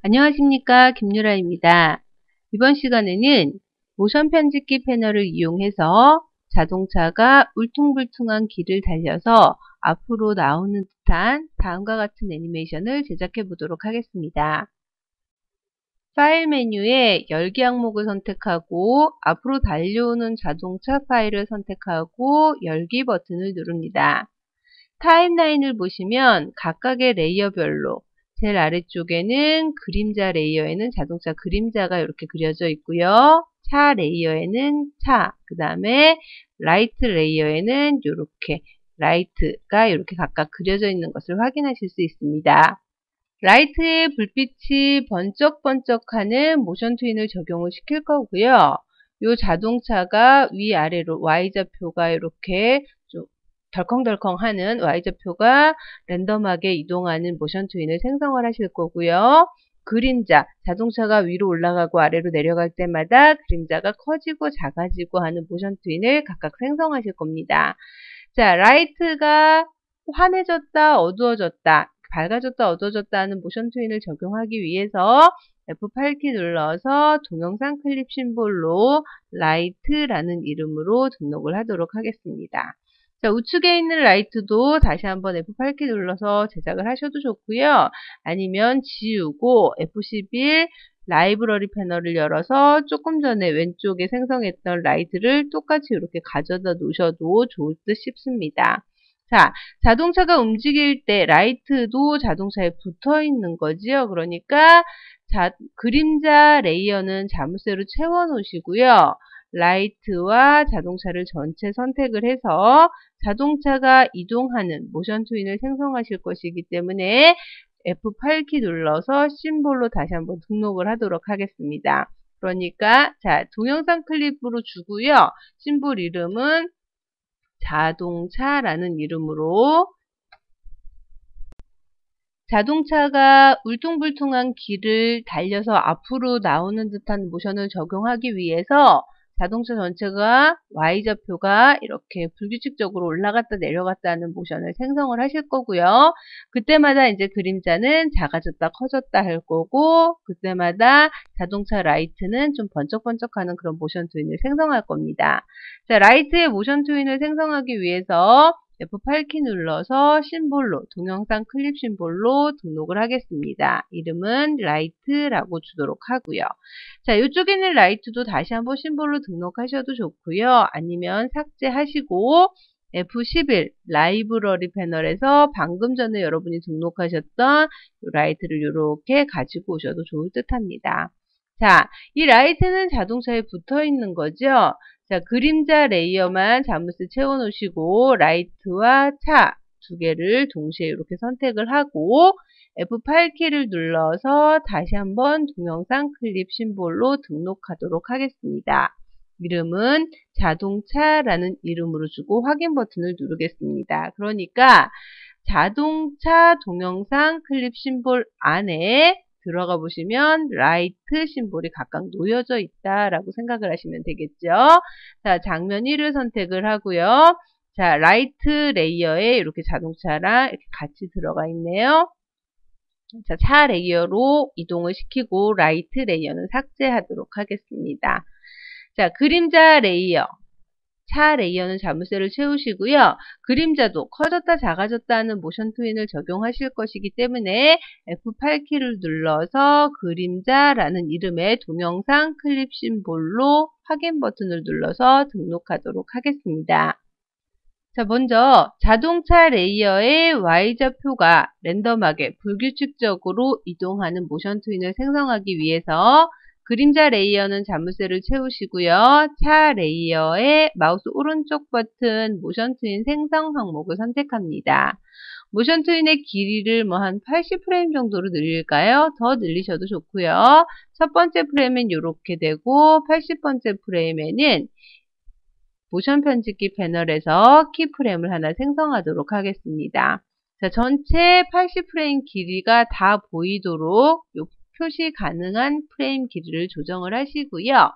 안녕하십니까, 김유라입니다. 이번 시간에는 모션 편집기 패널을 이용해서 자동차가 울퉁불퉁한 길을 달려서 앞으로 나오는 듯한 다음과 같은 애니메이션을 제작해 보도록 하겠습니다. 파일 메뉴에 열기 항목을 선택하고 앞으로 달려오는 자동차 파일을 선택하고 열기 버튼을 누릅니다. 타임라인을 보시면 각각의 레이어별로 제일 아래쪽에는 그림자 레이어에는 자동차 그림자가 이렇게 그려져 있고요. 차 레이어에는 차, 그 다음에 라이트 레이어에는 이렇게 라이트가 이렇게 각각 그려져 있는 것을 확인하실 수 있습니다. 라이트의 불빛이 번쩍번쩍하는 모션 트윈을 적용을 시킬 거고요. 이 자동차가 위아래로 Y좌표가 이렇게 좀 덜컹덜컹하는 Y좌표가 랜덤하게 이동하는 모션 트윈을 생성을 하실 거고요. 그림자, 자동차가 위로 올라가고 아래로 내려갈 때마다 그림자가 커지고 작아지고 하는 모션 트윈을 각각 생성하실 겁니다. 자, 라이트가 환해졌다, 어두워졌다, 밝아졌다, 어두워졌다 하는 모션 트윈을 적용하기 위해서 F8키 눌러서 동영상 클립 심볼로 라이트라는 이름으로 등록을 하도록 하겠습니다. 자, 우측에 있는 라이트도 다시 한번 F8키 눌러서 제작을 하셔도 좋고요. 아니면 지우고 F11 라이브러리 패널을 열어서 조금 전에 왼쪽에 생성했던 라이트를 똑같이 이렇게 가져다 놓으셔도 좋을 듯 싶습니다. 자, 자동차가 움직일 때 라이트도 자동차에 붙어 있는 거지요. 그러니까 그림자 레이어는 자물쇠로 채워 놓으시고요. 라이트와 자동차를 전체 선택을 해서 자동차가 이동하는 모션 트윈을 생성하실 것이기 때문에 F8키 눌러서 심볼로 다시 한번 등록을 하도록 하겠습니다. 그러니까 자, 동영상 클립으로 주고요. 심볼 이름은 자동차라는 이름으로 자동차가 울퉁불퉁한 길을 달려서 앞으로 나오는 듯한 모션을 적용하기 위해서 자동차 전체가 Y좌표가 이렇게 불규칙적으로 올라갔다 내려갔다 하는 모션을 생성을 하실 거고요. 그때마다 이제 그림자는 작아졌다 커졌다 할 거고, 그때마다 자동차 라이트는 좀 번쩍번쩍하는 그런 모션 트윈을 생성할 겁니다. 자, 라이트의 모션 트윈을 생성하기 위해서 F8키 눌러서 심볼로, 동영상 클립 심볼로 등록을 하겠습니다. 이름은 라이트라고 주도록 하고요. 자, 이쪽에 있는 라이트도 다시 한번 심볼로 등록하셔도 좋고요. 아니면 삭제하시고 F11 라이브러리 패널에서 방금 전에 여러분이 등록하셨던 라이트를 이렇게 가지고 오셔도 좋을 듯 합니다. 자, 이 라이트는 자동차에 붙어 있는 거죠. 자, 그림자 레이어만 자물쇠 채워 놓으시고 라이트와 차 두 개를 동시에 이렇게 선택을 하고 F8키를 눌러서 다시 한번 동영상 클립 심볼로 등록하도록 하겠습니다. 이름은 자동차라는 이름으로 주고 확인 버튼을 누르겠습니다. 그러니까 자동차 동영상 클립 심볼 안에 들어가 보시면 라이트 심볼이 각각 놓여져 있다라고 생각을 하시면 되겠죠. 자, 장면 1을 선택을 하고요. 자, 라이트 레이어에 이렇게 자동차랑 이렇게 같이 들어가 있네요. 자, 차 레이어로 이동을 시키고 라이트 레이어는 삭제하도록 하겠습니다. 자, 그림자 레이어. 차 레이어는 자물쇠를 채우시고요. 그림자도 커졌다 작아졌다 하는 모션 트윈을 적용하실 것이기 때문에 F8키를 눌러서 그림자라는 이름의 동영상 클립 심볼로 확인 버튼을 눌러서 등록하도록 하겠습니다. 자, 먼저 자동차 레이어의 Y좌표가 랜덤하게 불규칙적으로 이동하는 모션 트윈을 생성하기 위해서 그림자 레이어는 자물쇠를 채우시고요. 차 레이어의 마우스 오른쪽 버튼 모션 트윈 생성 항목을 선택합니다. 모션 트윈의 길이를 뭐 한 80프레임 정도로 늘릴까요? 더 늘리셔도 좋고요. 첫 번째 프레임은 이렇게 되고 80번째 프레임에는 모션 편집기 패널에서 키프레임을 하나 생성하도록 하겠습니다. 자, 전체 80프레임 길이가 다 보이도록 표시 가능한 프레임 길이를 조정을 하시고요.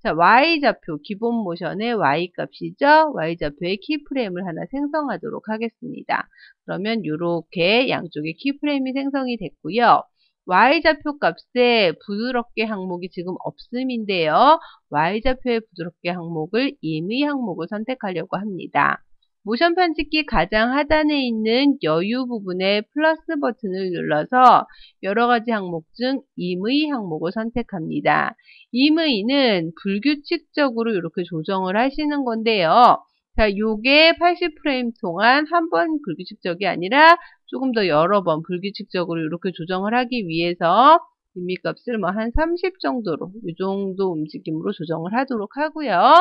자, Y좌표, 기본 모션의 Y값이죠. Y좌표의 키프레임을 하나 생성하도록 하겠습니다. 그러면 이렇게 양쪽에 키프레임이 생성이 됐고요. Y좌표 값에 부드럽게 항목이 지금 없음인데요. Y좌표의 부드럽게 항목을 임의 항목을 선택하려고 합니다. 모션 편집기 가장 하단에 있는 여유 부분에 플러스 버튼을 눌러서 여러가지 항목 중 임의 항목을 선택합니다. 임의는 불규칙적으로 이렇게 조정을 하시는 건데요. 자, 요게 80프레임 동안 한 번 불규칙적이 아니라 조금 더 여러 번 불규칙적으로 이렇게 조정을 하기 위해서 임의값을 뭐 한 30 정도로, 이 정도 움직임으로 조정을 하도록 하고요.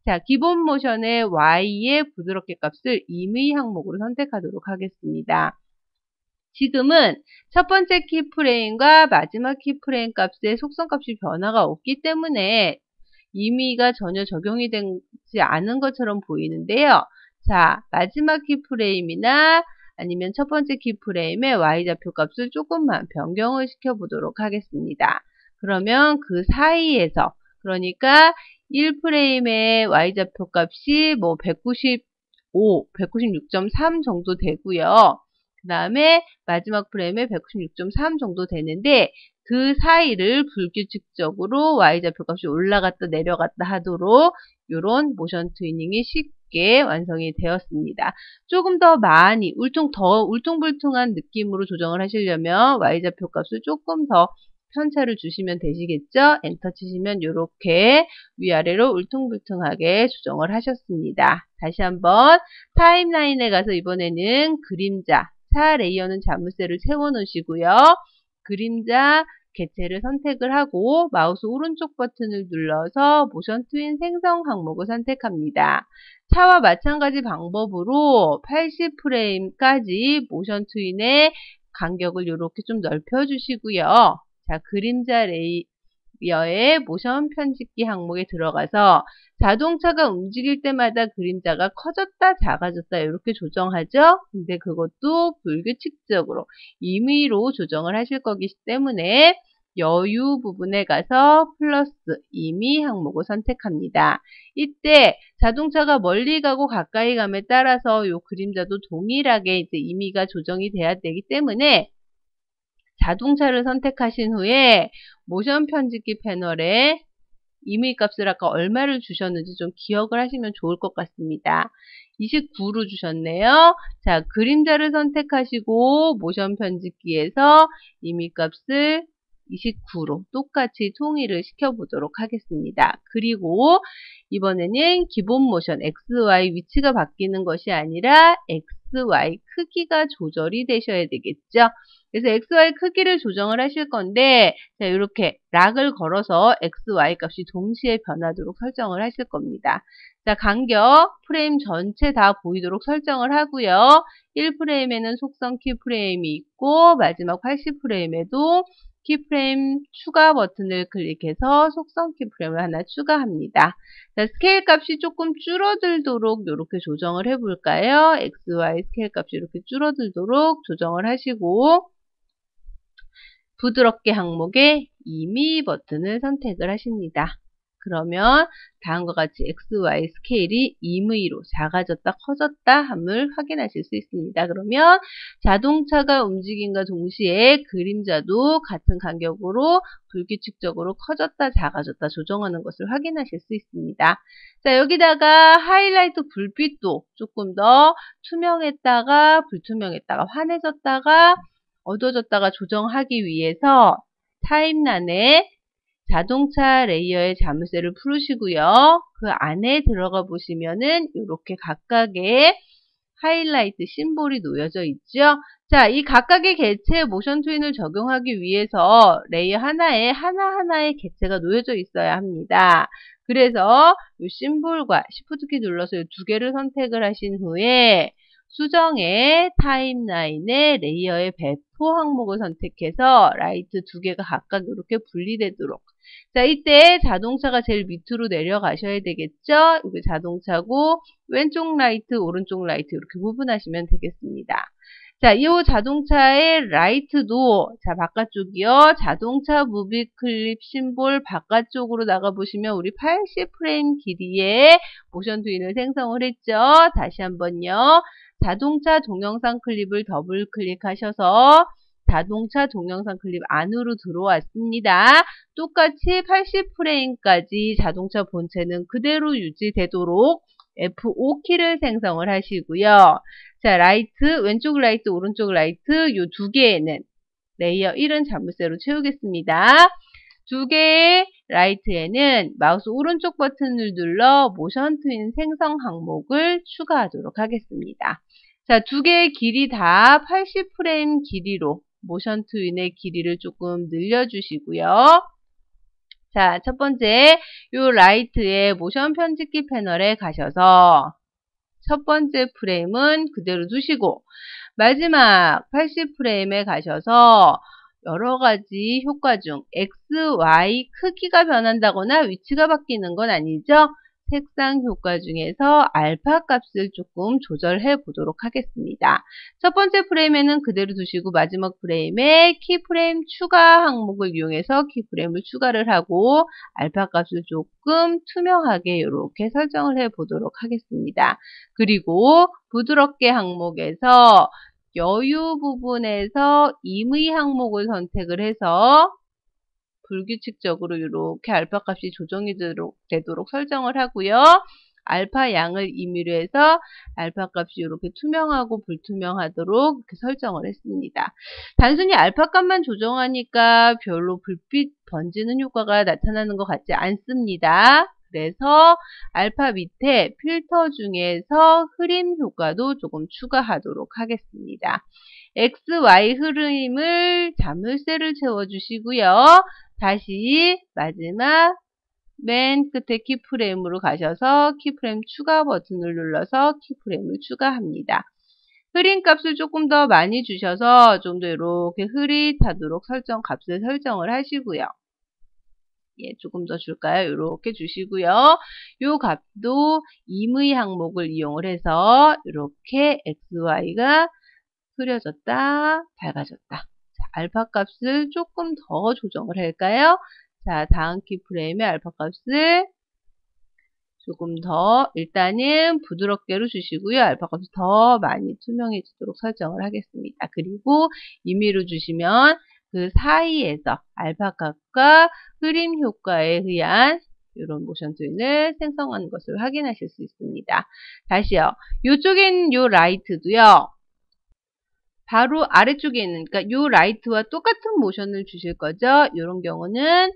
자, 기본 모션의 Y의 부드럽게 값을 임의 항목으로 선택하도록 하겠습니다. 지금은 첫 번째 키프레임과 마지막 키프레임 값의 속성값이 변화가 없기 때문에 임의가 전혀 적용이 되지 않은 것처럼 보이는데요. 자, 마지막 키프레임이나 아니면 첫 번째 키프레임의 Y좌표 값을 조금만 변경을 시켜보도록 하겠습니다. 그러면 그 사이에서, 그러니까 1프레임의 Y좌표 값이 뭐 195, 196.3 정도 되고요. 그 다음에 마지막 프레임에 196.3 정도 되는데 그 사이를 불규칙적으로 Y좌표 값이 올라갔다 내려갔다 하도록 이런 모션 트위닝이 쉽게 완성이 되었습니다. 조금 더 많이 더 울퉁불퉁한 느낌으로 조정을 하시려면 Y좌표 값을 조금 더 편차를 주시면 되시겠죠? 엔터 치시면 이렇게 위아래로 울퉁불퉁하게 조정을 하셨습니다. 다시 한번 타임라인에 가서 이번에는 그림자, 차 레이어는 자물쇠를 채워 놓으시고요. 그림자 개체를 선택을 하고 마우스 오른쪽 버튼을 눌러서 모션 트윈 생성 항목을 선택합니다. 차와 마찬가지 방법으로 80프레임까지 모션 트윈의 간격을 이렇게 좀 넓혀 주시고요. 자, 그림자 레이어의 모션 편집기 항목에 들어가서 자동차가 움직일 때마다 그림자가 커졌다 작아졌다 이렇게 조정하죠. 근데 그것도 불규칙적으로 임의로 조정을 하실 거기 때문에 여유 부분에 가서 플러스 임의 항목을 선택합니다. 이때 자동차가 멀리 가고 가까이 감에 따라서 이 그림자도 동일하게 이제 임의가 조정이 돼야 되기 때문에 자동차를 선택하신 후에 모션 편집기 패널에 임의 값을 아까 얼마를 주셨는지 좀 기억을 하시면 좋을 것 같습니다. 29로 주셨네요. 자, 그림자를 선택하시고 모션 편집기에서 임의 값을 29로 똑같이 통일을 시켜보도록 하겠습니다. 그리고 이번에는 기본 모션 XY 위치가 바뀌는 것이 아니라 XY 크기가 조절이 되셔야 되겠죠. 그래서 XY 크기를 조정을 하실 건데 자, 이렇게 락을 걸어서 XY 값이 동시에 변하도록 설정을 하실 겁니다. 자, 간격 프레임 전체 다 보이도록 설정을 하고요. 1프레임에는 속성 키프레임이 있고 마지막 80프레임에도 키프레임 추가 버튼을 클릭해서 속성 키프레임을 하나 추가합니다. 자, 스케일 값이 조금 줄어들도록 이렇게 조정을 해볼까요? XY 스케일 값이 이렇게 줄어들도록 조정을 하시고 부드럽게 항목에 임의 버튼을 선택을 하십니다. 그러면 다음과 같이 XY 스케일이 임의로 작아졌다 커졌다 함을 확인하실 수 있습니다. 그러면 자동차가 움직임과 동시에 그림자도 같은 간격으로 불규칙적으로 커졌다 작아졌다 조정하는 것을 확인하실 수 있습니다. 자, 여기다가 하이라이트 불빛도 조금 더 투명했다가 불투명했다가 환해졌다가 어두워졌다가 조정하기 위해서 타임란에 자동차 레이어의 자물쇠를 풀으시고요. 그 안에 들어가 보시면은 이렇게 각각의 하이라이트 심볼이 놓여져 있죠. 자, 이 각각의 개체의 모션 트윈을 적용하기 위해서 레이어 하나에 하나하나의 개체가 놓여져 있어야 합니다. 그래서 이 심볼과 Shift 키 눌러서 이 두 개를 선택을 하신 후에 수정의 타임라인의 레이어의 배포 항목을 선택해서 라이트 두 개가 각각 이렇게 분리되도록. 자, 이때 자동차가 제일 밑으로 내려가셔야 되겠죠? 이게 자동차고 왼쪽 라이트, 오른쪽 라이트 이렇게 구분하시면 되겠습니다. 자, 이 자동차의 라이트도 자 바깥쪽이요. 자동차 무비 클립 심볼 바깥쪽으로 나가보시면 우리 80프레임 길이의 모션 트윈을 생성을 했죠. 다시 한번요. 자동차 동영상 클립을 더블 클릭하셔서 자동차 동영상 클립 안으로 들어왔습니다. 똑같이 80프레임까지 자동차 본체는 그대로 유지되도록 F5키를 생성을 하시고요. 자, 라이트, 왼쪽 라이트, 오른쪽 라이트 요 두 개에는 레이어 1은 자물쇠로 채우겠습니다. 두 개의 라이트에는 마우스 오른쪽 버튼을 눌러 모션 트윈 생성 항목을 추가하도록 하겠습니다. 자, 두 개의 길이 다 80프레임 길이로 모션 트윈의 길이를 조금 늘려주시고요. 자, 첫 번째 요 라이트의 모션 편집기 패널에 가셔서 첫 번째 프레임은 그대로 두시고 마지막 80프레임에 가셔서 여러 가지 효과 중 X, Y 크기가 변한다거나 위치가 바뀌는 건 아니죠. 색상 효과 중에서 알파 값을 조금 조절해 보도록 하겠습니다. 첫 번째 프레임에는 그대로 두시고 마지막 프레임에 키프레임 추가 항목을 이용해서 키프레임을 추가를 하고 알파 값을 조금 투명하게 이렇게 설정을 해 보도록 하겠습니다. 그리고 부드럽게 항목에서 여유 부분에서 임의 항목을 선택을 해서 불규칙적으로 이렇게 알파 값이 조정이 되도록 설정을 하고요. 알파 양을 임의로 해서 알파 값이 이렇게 투명하고 불투명하도록 이렇게 설정을 했습니다. 단순히 알파 값만 조정하니까 별로 불빛 번지는 효과가 나타나는 것 같지 않습니다. 그래서 알파 밑에 필터 중에서 흐림 효과도 조금 추가하도록 하겠습니다. X, Y 흐름을 자물쇠를 채워주시고요. 다시 마지막 맨 끝에 키프레임으로 가셔서 키프레임 추가 버튼을 눌러서 키프레임을 추가합니다. 흐림 값을 조금 더 많이 주셔서 좀 더 이렇게 흐릿하도록 값을 설정을 하시고요. 예, 조금 더 줄까요? 이렇게 주시고요. 요 값도 임의 항목을 이용을 해서 이렇게 XY가 흐려졌다, 밝아졌다. 자, 알파 값을 조금 더 조정을 할까요? 자, 다음 키프레임의 알파 값을 조금 더 일단은 부드럽게로 주시고요. 알파 값이 더 많이 투명해지도록 설정을 하겠습니다. 그리고 임의로 주시면 그 사이에서 알파 값과 흐림 효과에 의한 이런 모션 트윈을 생성하는 것을 확인하실 수 있습니다. 다시요. 이쪽에 있는 요 라이트도요. 바로 아래쪽에 있는 그러니까 요 라이트와 똑같은 모션을 주실 거죠. 이런 경우는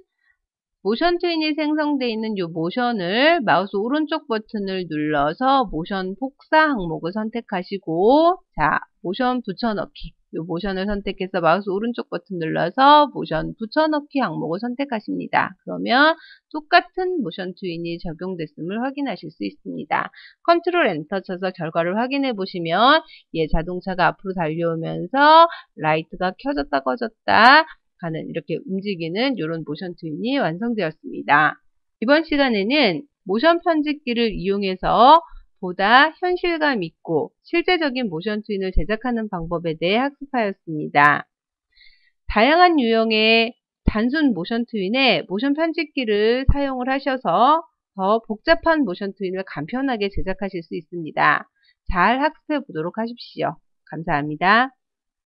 모션 트윈이 생성되어 있는 이 모션을 마우스 오른쪽 버튼을 눌러서 모션 복사 항목을 선택하시고 자, 모션 붙여넣기 이 모션을 선택해서 마우스 오른쪽 버튼 눌러서 모션 붙여넣기 항목을 선택하십니다. 그러면 똑같은 모션 트윈이 적용됐음을 확인하실 수 있습니다. 컨트롤 엔터 쳐서 결과를 확인해 보시면 예, 자동차가 앞으로 달려오면서 라이트가 켜졌다 꺼졌다 하는 이렇게 움직이는 이런 모션 트윈이 완성되었습니다. 이번 시간에는 모션 편집기를 이용해서 보다 현실감 있고 실제적인 모션 트윈을 제작하는 방법에 대해 학습하였습니다. 다양한 유형의 단순 모션 트윈에 모션 편집기를 사용을 하셔서 더 복잡한 모션 트윈을 간편하게 제작하실 수 있습니다. 잘 학습해 보도록 하십시오. 감사합니다.